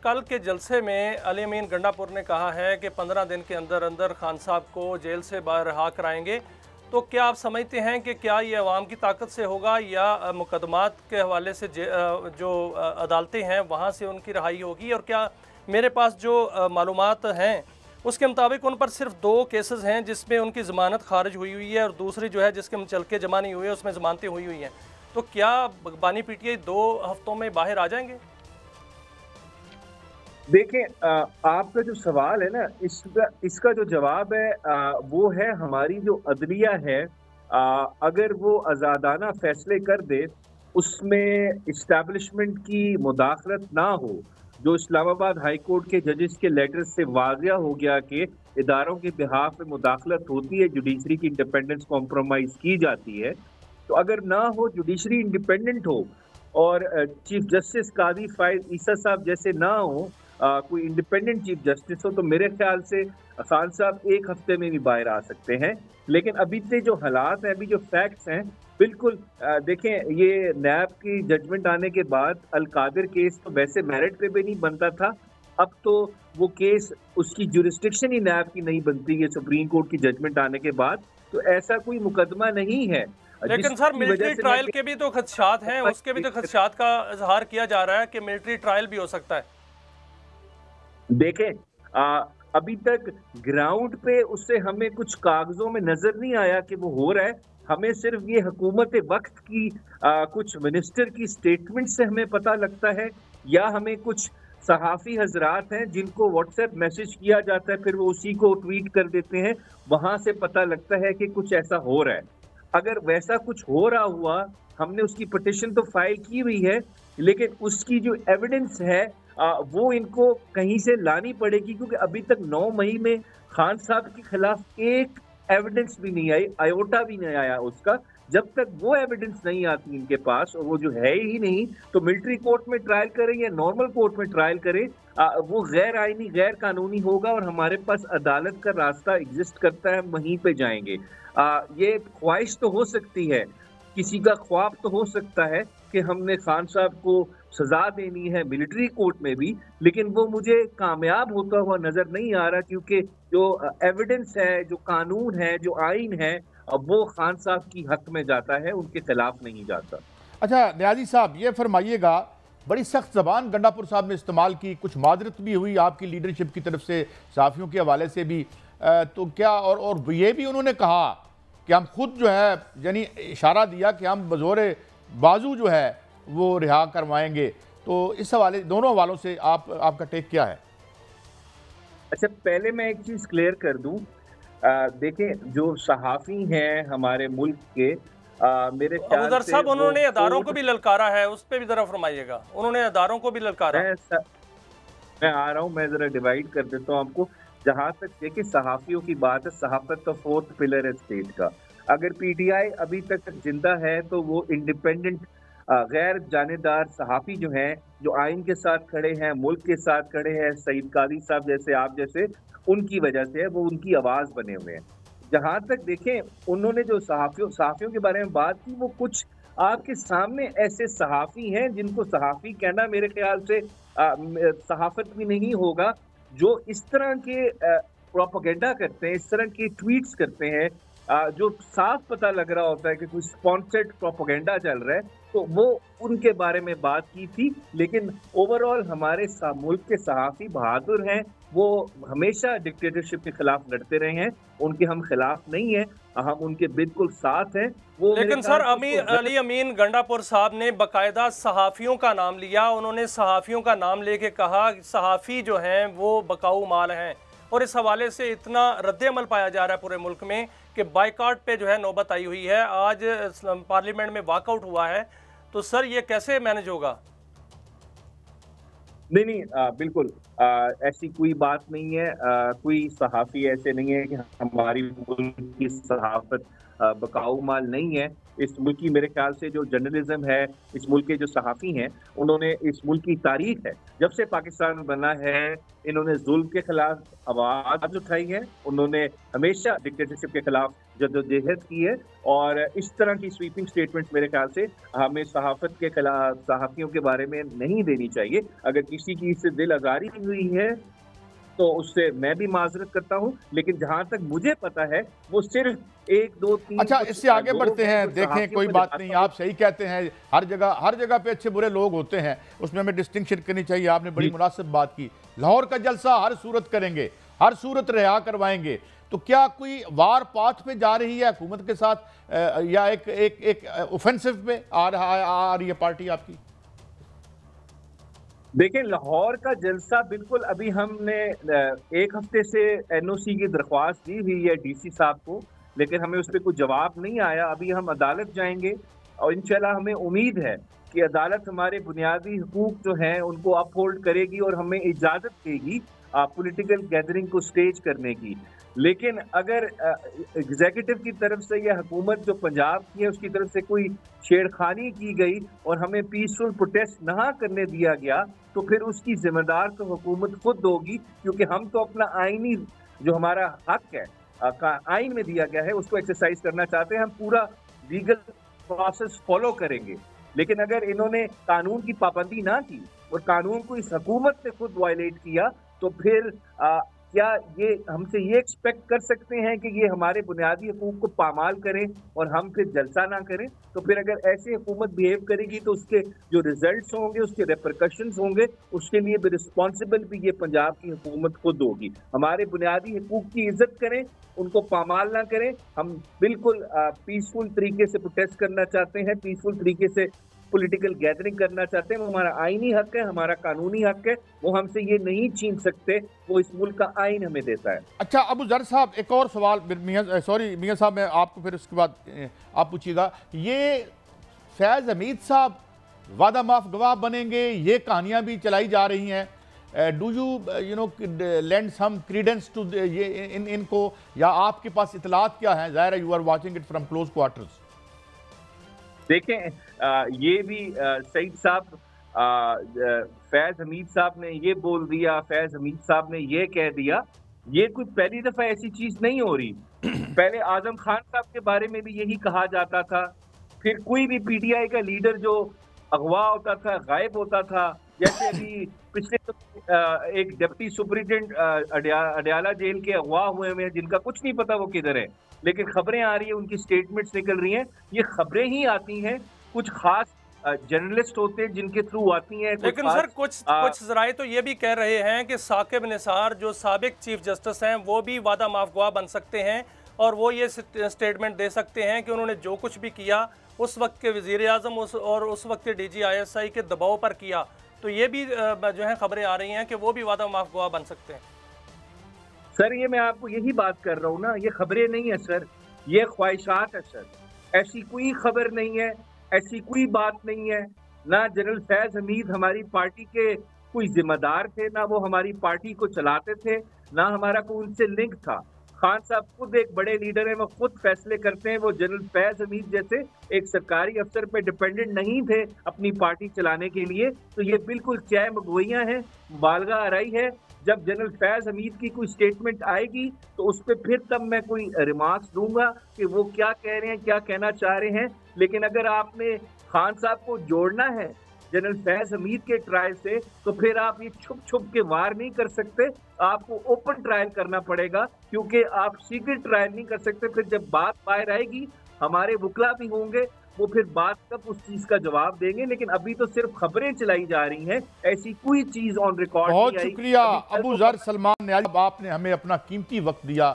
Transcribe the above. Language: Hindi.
कल के जलसे में अली अमीन गंडापुर ने कहा है कि 15 दिन के अंदर अंदर खान साहब को जेल से बाहर रिहा कराएंगे। तो क्या आप समझते हैं कि क्या ये अवाम की ताकत से होगा या मुकदमात के हवाले से जो अदालतें हैं वहाँ से उनकी रिहाई होगी? और क्या मेरे पास जो मालूमात हैं उसके मुताबिक उन पर सिर्फ 2 केसेस हैं जिसमें उनकी ज़मानत खारिज हुई हुई है और दूसरी जो है जिसके मुचलके जमा नहीं हुए उसमें ज़मानतें हुई हुई हैं। तो क्या बानी पीटीआई 2 हफ्तों में बाहर आ जाएंगे? देखें, आपका जो सवाल है ना, इसका जो जवाब है वो है हमारी जो अदलिया है। अगर वो आज़ादाना फैसले कर दे, उसमें इस्टेब्लिशमेंट की मुदाखलत ना हो, जो इस्लामाबाद हाई कोर्ट के जजेस के लेटर से वाज़िया हो गया कि इदारों के बिहाफ में मुदाखलत होती है, जुडिशरी की इंडिपेंडेंस कॉम्प्रोमाइज़ की जाती है। तो अगर ना हो, जुडिशरी इंडिपेंडेंट हो और चीफ जस्टिस कादी फाइज ईसा साहब जैसे ना हो, कोई इंडिपेंडेंट चीफ जस्टिस हो, तो मेरे ख्याल से खान साहब 1 हफ्ते में भी बाहर आ सकते हैं। लेकिन अभी से जो हालात हैं, अभी जो फैक्ट्स हैं, बिल्कुल देखें, ये नैब की जजमेंट आने के बाद अल-कादिर केस तो वैसे मेरिट पे भी नहीं बनता था। अब तो वो केस, उसकी जुरिस्डिक्शन ही नैब की नहीं बनती है सुप्रीम कोर्ट की जजमेंट आने के बाद। तो ऐसा कोई मुकदमा नहीं है लेकिन सर जिसकी वजह मिलिट्री से ट्रायल के भी तो खदशात हैं, उसके भी तो खदशात का इजहार किया जा रहा है कि मिलिट्री ट्रायल भी हो सकता है। देखें, अभी तक ग्राउंड पे उससे हमें कुछ कागजों में नजर नहीं आया कि वो हो रहा है। हमें सिर्फ ये हुकूमत वक्त की कुछ मिनिस्टर की स्टेटमेंट से हमें पता लगता है, या हमें कुछ सहाफ़ी हजरात हैं जिनको व्हाट्सएप मैसेज किया जाता है, फिर वो उसी को ट्वीट कर देते हैं, वहां से पता लगता है कि कुछ ऐसा हो रहा है। अगर वैसा कुछ हो रहा हुआ, हमने उसकी पिटिशन तो फाइल की हुई है, लेकिन उसकी जो एविडेंस है वो इनको कहीं से लानी पड़ेगी, क्योंकि अभी तक 9 मई में खान साहब के खिलाफ एक एविडेंस भी नहीं आई, आयोटा भी नहीं आया उसका। जब तक वो एविडेंस नहीं आती इनके पास, और वो जो है ही नहीं, तो मिलिट्री कोर्ट में ट्रायल करें या नॉर्मल कोर्ट में ट्रायल करें, वो गैर आईनी, गैर कानूनी होगा, और हमारे पास अदालत का रास्ता एग्जिस्ट करता है, वहीं पे जाएंगे। ये ख्वाहिश तो हो सकती है, किसी का ख्वाब तो हो सकता है कि हमने खान साहब को सजा देनी है मिलिट्री कोर्ट में भी, लेकिन वो मुझे कामयाब होता हुआ नजर नहीं आ रहा, क्योंकि जो एविडेंस है, जो कानून है, जो आइन है, वो खान साहब की हक में जाता है, उनके खिलाफ नहीं जाता। अच्छा न्याजी साहब, ये फरमाइएगा, बड़ी सख्त जबान गंडापुर साहब ने इस्तेमाल की, कुछ मादरत भी हुई आपकी लीडरशिप की तरफ से, सहाफ़ियों के हवाले से भी, तो क्या और ये भी उन्होंने कहा कि हम खुद जो है, यानी इशारा दिया कि हम बज़ोरे बाजू जो है वो रिहा करवाएंगे। तो इस हवाले, दोनों हवालों से आपका टेक क्या है? अच्छा, पहले मैं एक चीज क्लियर कर दूं। देखें, जो सहाफ़ी हैं हमारे मुल्क के, मेरे ख्याल अबूदर से साहब, वो उन्होंने अदारों को कोर्ट, भी ललकारा है, उस पर भी जरा फरमाइएगा। उन्होंने अदारों को भी ललकारा। मैं आ रहा हूँ, मैं जरा डिवाइड कर देता हूँ आपको। जहां तक देखिए सहाफियों की बात है, सहाफत का 4th पिलर है स्टेट का। अगर पीटीआई अभी तक जिंदा है, तो वो इंडिपेंडेंट, गैर जानेदार सहाफी जो हैं, जो आइन के साथ खड़े हैं, मुल्क के साथ खड़े हैं, सईद कादी साहब जैसे, आप जैसे, उनकी वजह से है, वो उनकी आवाज बने हुए हैं। जहां तक देखें, उन्होंने जो सहाफियों के बारे में बात की, वो कुछ आपके सामने ऐसे सहाफी हैं जिनको सहाफी कहना मेरे ख्याल से सहाफत भी नहीं होगा, जो इस तरह के प्रोपेगेंडा करते हैं, इस तरह के ट्वीट्स करते हैं, जो साफ पता लग रहा होता है कि कोई स्पॉन्सर्ड प्रोपेगेंडा चल रहा है। तो वो उनके बारे में बात की थी। लेकिन ओवरऑल हमारे मुल्क के सहाफी बहादुर हैं, वो हमेशा डिक्टेटरशिप के खिलाफ लड़ते रहे हैं, उनके हम खिलाफ नहीं है, हम उनके बिल्कुल साथ हैं। वो लेकिन सर अली अमीन गंडापुर साहब ने बाकायदा सहाफ़ियों का नाम लिया। उन्होंने सहाफ़ियों का नाम लेके कहा कि सहाफ़ी जो हैं वो बकाऊ माल हैं, और इस हवाले से इतना रद्द-ए-अमल पाया जा रहा है पूरे मुल्क में कि बाइकाट पे जो है नौबत आई हुई है। आज पार्लियामेंट में वॉकआउट हुआ है। तो सर ये कैसे मैनेज होगा? नहीं नहीं, बिल्कुल ऐसी कोई बात नहीं है। कोई सहाफ़ी ऐसे नहीं है कि हमारी मुल्क की सहाफ़त बकाऊ माल नहीं है। इस मुल्क की मेरे ख्याल से जो जर्नलिज्म है, इस मुल्क के जो सहाफ़ी हैं, उन्होंने इस मुल्क की तारीख है, जब से पाकिस्तान बना है, इन्होंने जुल्म के खिलाफ आवाज़ उठाई है, उन्होंने हमेशा डिक्टेटरशिप के खिलाफ जद्दोजहद की है। और इस तरह की स्वीपिंग स्टेटमेंट्स मेरे ख्याल से हमें सहाफ़त के खिलाफ, सहाफ़ियों के बारे में नहीं देनी चाहिए। अगर किसी की इससे दिल आज़ारी हुई है तो उससे मैं भी माजरत करता हूँ, लेकिन जहां तक मुझे पता है वो सिर्फ 1, 2, 3। अच्छा, इससे आगे बढ़ते हैं। देखें, कोई बात नहीं, आप सही कहते हैं, हर जगह पे अच्छे बुरे लोग होते हैं, उसमें हमें डिस्टिंक्शन करनी चाहिए। आपने बड़ी मुनासिब बात की। लाहौर का जलसा हर सूरत करेंगे, हर सूरत रिहा करवाएंगे, तो क्या कोई वार पाथ पे जा रही है हुकूमत के साथ, या एक ऑफेंसिव पे आ रही है पार्टी आपकी? देखें, लाहौर का जलसा बिल्कुल, अभी हमने 1 हफ्ते से एनओसी की दरख्वास्त दी हुई है डीसी साहब को, लेकिन हमें उस पर कोई जवाब नहीं आया। अभी हम अदालत जाएंगे और इंशाल्लाह हमें उम्मीद है कि अदालत हमारे बुनियादी हुकूक जो हैं उनको अपहोल्ड करेगी और हमें इजाज़त देगी पॉलिटिकल गैदरिंग को स्टेज करने की। लेकिन अगर एग्जीक्यूटिव की तरफ से या हुकूमत जो पंजाब की है उसकी तरफ से कोई छेड़खानी की गई और हमें पीसफुल प्रोटेस्ट ना करने दिया गया, तो फिर उसकी जिम्मेदार तो हुकूमत खुद होगी, क्योंकि हम तो अपना आईनी जो हमारा हक है आइन में दिया गया है उसको एक्सरसाइज करना चाहते हैं। हम पूरा लीगल प्रोसेस फॉलो करेंगे। लेकिन अगर इन्होंने कानून की पाबंदी ना की और कानून को इस हुकूमत ने खुद वायलेट किया, तो फिर क्या ये हमसे ये एक्सपेक्ट कर सकते हैं कि ये हमारे बुनियादी हकूक को पामाल करें और हम फिर जलसा ना करें? तो फिर अगर ऐसे हुकूमत बिहेव करेगी तो उसके जो रिजल्ट्स होंगे, उसके रेपरकशंस होंगे, उसके लिए भी रिस्पॉन्सिबल भी ये पंजाब की हुकूमत खुद होगी। हमारे बुनियादी हकूक की इज्जत करें, उनको पामाल ना करें। हम बिल्कुल पीसफुल तरीके से प्रोटेस्ट करना चाहते हैं, पीसफुल तरीके से पॉलिटिकल गैदरिंग करना चाहते हैं। वो हमारा आईनी हक है, हमारा कानूनी हक है, वो हमसे ये नहीं छीन सकते, वो इस मुल्क का आइन हमें देता है। अच्छा अबू जर साहब, एक और सवाल मियां साहब, मैं आपको फिर उसके बाद आप पूछिएगा। ये फैज़ हमीद साहब वादा माफ गवाह बनेंगे, ये कहानियां भी चलाई जा रही हैं। Do you lend some credence to ये इनको, या आपके पास इतलात क्या है? ज़ाहिर है you are watching it from close quarters. देखें, ये भी सईद साहब, फैज हमीद साहब ने ये बोल दिया, फैज हमीद साहब ने ये कह दिया, ये कोई पहली दफा ऐसी चीज नहीं हो रही। पहले आजम खान साहब के बारे में भी यही कहा जाता था। फिर कोई भी पीटीआई का लीडर जो अगवा होता था, गायब होता था, जैसे अभी पिछले एक डिप्टी सुपरिटेंडेंट अडयाला जेल के अगवा हुए हैं जिनका कुछ नहीं पता वो किधर है, लेकिन खबरें आ रही है, उनकी स्टेटमेंट्स निकल रही हैं। ये खबरें ही आती हैं, कुछ खास जर्नलिस्ट होते हैं जिनके थ्रू आती हैं। लेकिन सर कुछ जराए तो ये भी कह रहे हैं कि साकिब निसार जो साबिक चीफ जस्टिस हैं वो भी वादा माफ गवाह बन सकते हैं और वो ये स्टेटमेंट दे सकते हैं कि उन्होंने जो कुछ भी किया उस वक्त के वजीर आजम और उस वक्त के DGISI के दबाव पर किया। तो ये भी जो है खबरें आ रही हैं कि वो भी वादा माफ गवाह बन सकते हैं। सर, ये मैं आपको यही बात कर रहा हूँ ना, ये खबरें नहीं है सर, ये ख्वाहिशात है सर। ऐसी कोई खबर नहीं है, ऐसी कोई बात नहीं है। ना जनरल फैज हमीद हमारी पार्टी के कोई जिम्मेदार थे, ना वो हमारी पार्टी को चलाते थे, ना हमारा कोई उनसे लिंक था। खान साहब खुद एक बड़े लीडर हैं, वो खुद फैसले करते हैं। वो जनरल फैज हमीद जैसे एक सरकारी अफसर पे डिपेंडेंट नहीं थे अपनी पार्टी चलाने के लिए। तो ये बिल्कुल चाय मगोइयाँ हैं, मुबालगा आराई है। जब जनरल फैज हमीद की कोई स्टेटमेंट आएगी तो उस पर फिर तब मैं कोई रिमार्क्स दूंगा कि वो क्या कह रहे हैं, क्या कहना चाह रहे हैं। लेकिन अगर आपने खान साहब को जोड़ना है जनरल फैज हमीद के ट्रायल से, तो फिर आप ये छुप छुप के वार नहीं कर सकते, आपको ओपन ट्रायल करना पड़ेगा, क्योंकि आप सीक्रेट ट्रायल नहीं कर सकते। फिर जब बात बाहर आएगी, हमारे वकला भी होंगे, वो फिर बात तब उस चीज का जवाब देंगे। लेकिन अभी तो सिर्फ खबरें चलाई जा रही हैं, ऐसी कोई चीज ऑन रिकॉर्ड नहीं आई। बहुत शुक्रिया अबू जर सलमान नियाज़ी, आपने हमें अपना कीमती वक्त दिया।